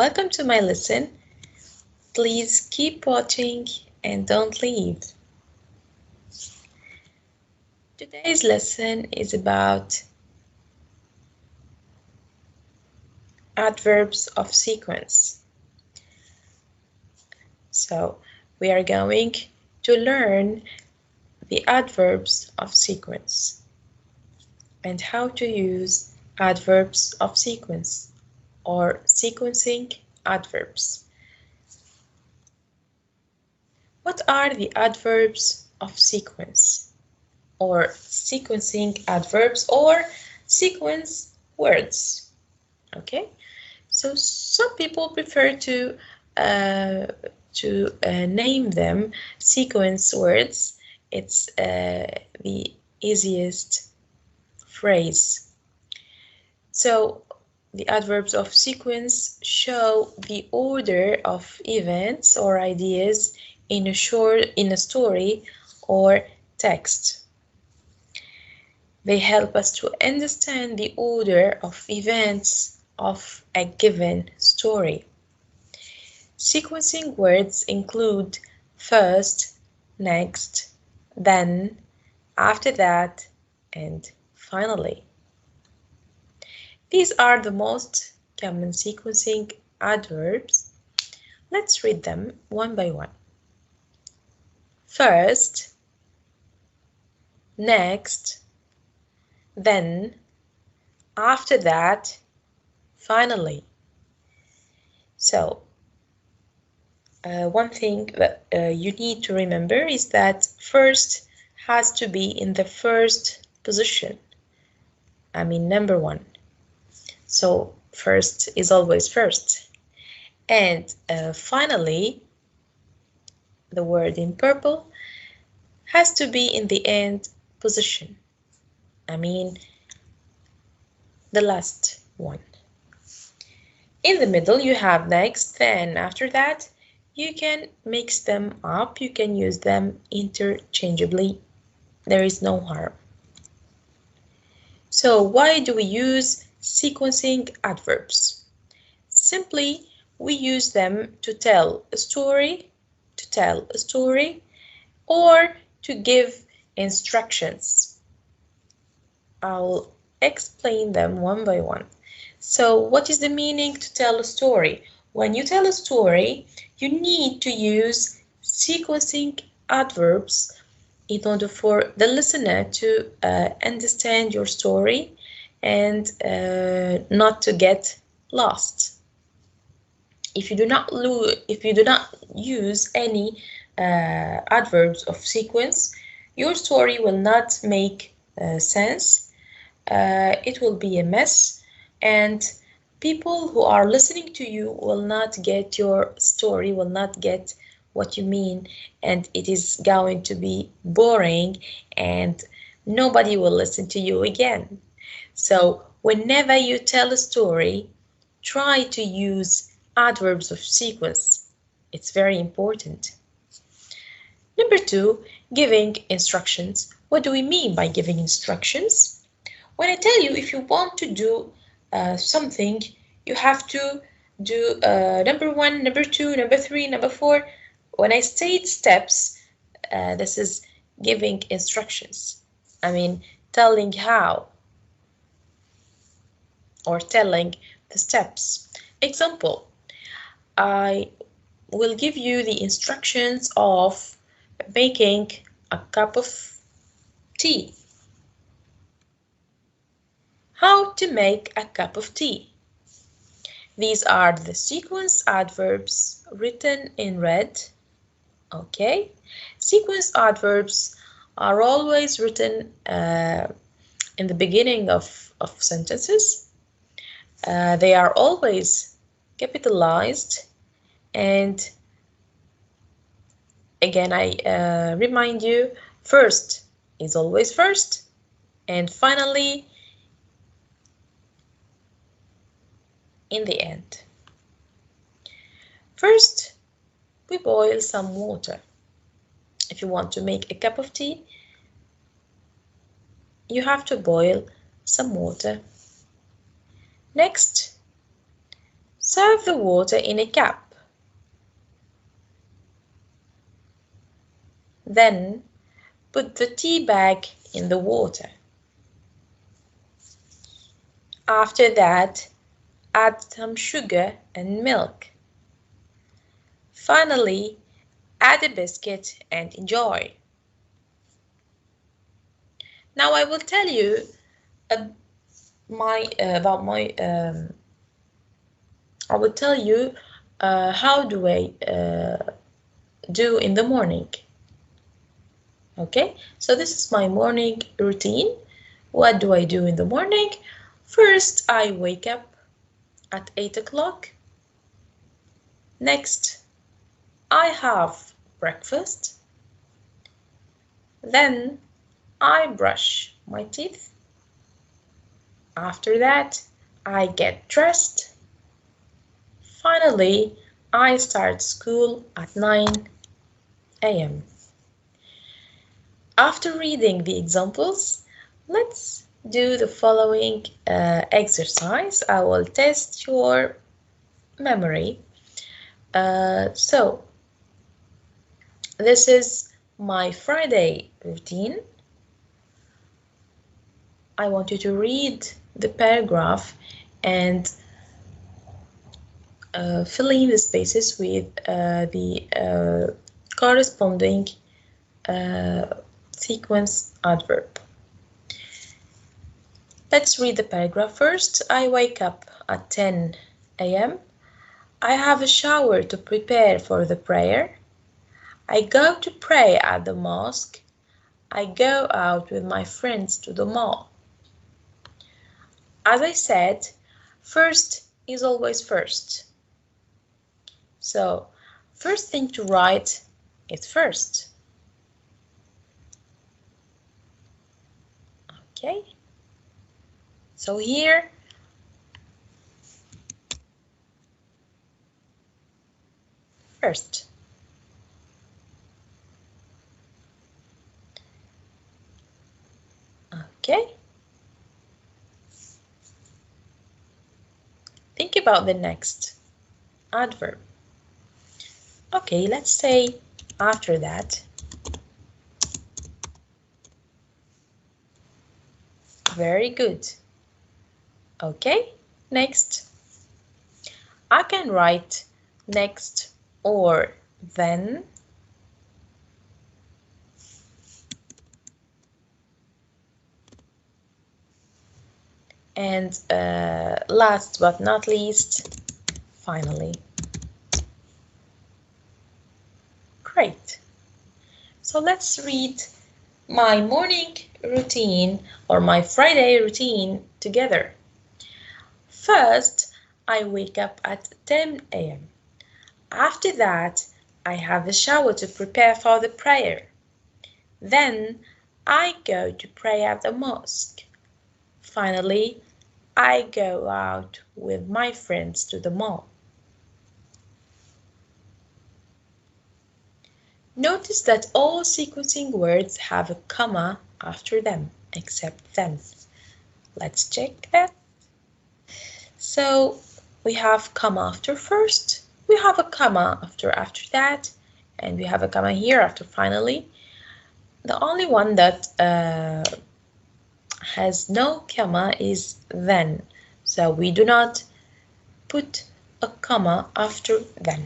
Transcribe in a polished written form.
Welcome to my lesson. Please keep watching and don't leave. Today's lesson is about adverbs of sequence. So we are going to learn the adverbs of sequence and how to use adverbs of sequence or sequencing adverbs. What are the adverbs of sequence or sequencing adverbs or sequence words? Okay, so some people prefer to name them sequence words. It's the easiest phrase. So the adverbs of sequence show the order of events or ideas in a story or text. They help us to understand the order of events of a given story. Sequencing words include first, next, then, after that, and finally. These are the most common sequencing adverbs. Let's read them one by one. First, next, then, after that, finally. So, one thing that you need to remember is that first has to be in the first position. I mean number one. So first is always first. And finally, the word in purple has to be in the end position. I mean the last one. In the middle you have next, then, after that. You can mix them up, you can use them interchangeably. There is no harm. So why do we use sequencing adverbs? Simply, we use them to tell a story, or to give instructions. I'll explain them one by one. So what is the meaning to tell a story? When you tell a story, you need to use sequencing adverbs in order for the listener to understand your story and not to get lost. If you do not use any adverbs of sequence, your story will not make sense. It will be a mess, and people who are listening to you will not get your story, will not get what you mean, and it is going to be boring and nobody will listen to you again. So whenever you tell a story, try to use adverbs of sequence. It's very important. Number two, giving instructions. What do we mean by giving instructions? When I tell you if you want to do something, you have to do number one, number two, number three, number four. When I state steps, this is giving instructions. I mean, telling how or telling the steps. Example, I will give you the instructions of making a cup of tea. How to make a cup of tea. These are the sequence adverbs written in red. Okay, sequence adverbs are always written in the beginning of sentences. They are always capitalized, and again I remind you, first is always first, and finally in the end. First, we boil some water. If you want to make a cup of tea, you have to boil some water. Next, Serve the water in a cup. Then put the tea bag in the water. After that, add some sugar and milk. Finally, add a biscuit and enjoy. Now I will tell you I will tell you how do I do in the morning. Okay, so this is my morning routine. What do I do in the morning? First, I wake up at 8 o'clock. Next, I have breakfast. Then I brush my teeth. After that, I get dressed. Finally, I start school at 9 a.m. After reading the examples, let's do the following exercise. I will test your memory. So, this is my Friday routine. I want you to read the paragraph and fill in the spaces with the corresponding sequence adverb. Let's read the paragraph first. I wake up at 10 a.m. I have a shower to prepare for the prayer. I go to pray at the mosque. I go out with my friends to the mall. As I said, first is always first. So, first thing to write is first. Okay. So here, first. Okay. Think about the next adverb. Okay, let's say after that. Very good. Okay, next. I can write next or then. And last but not least, finally. Great. So let's read my morning routine or my Friday routine together. First, I wake up at 10 a.m. After that, I have a shower to prepare for the prayer. Then, I go to pray at the mosque. Finally, I go out with my friends to the mall. Notice that all sequencing words have a comma after them, except then. Let's check that. So we have comma after first, we have a comma after that, and we have a comma here after finally. The only one that has no comma is then. So we do not put a comma after then.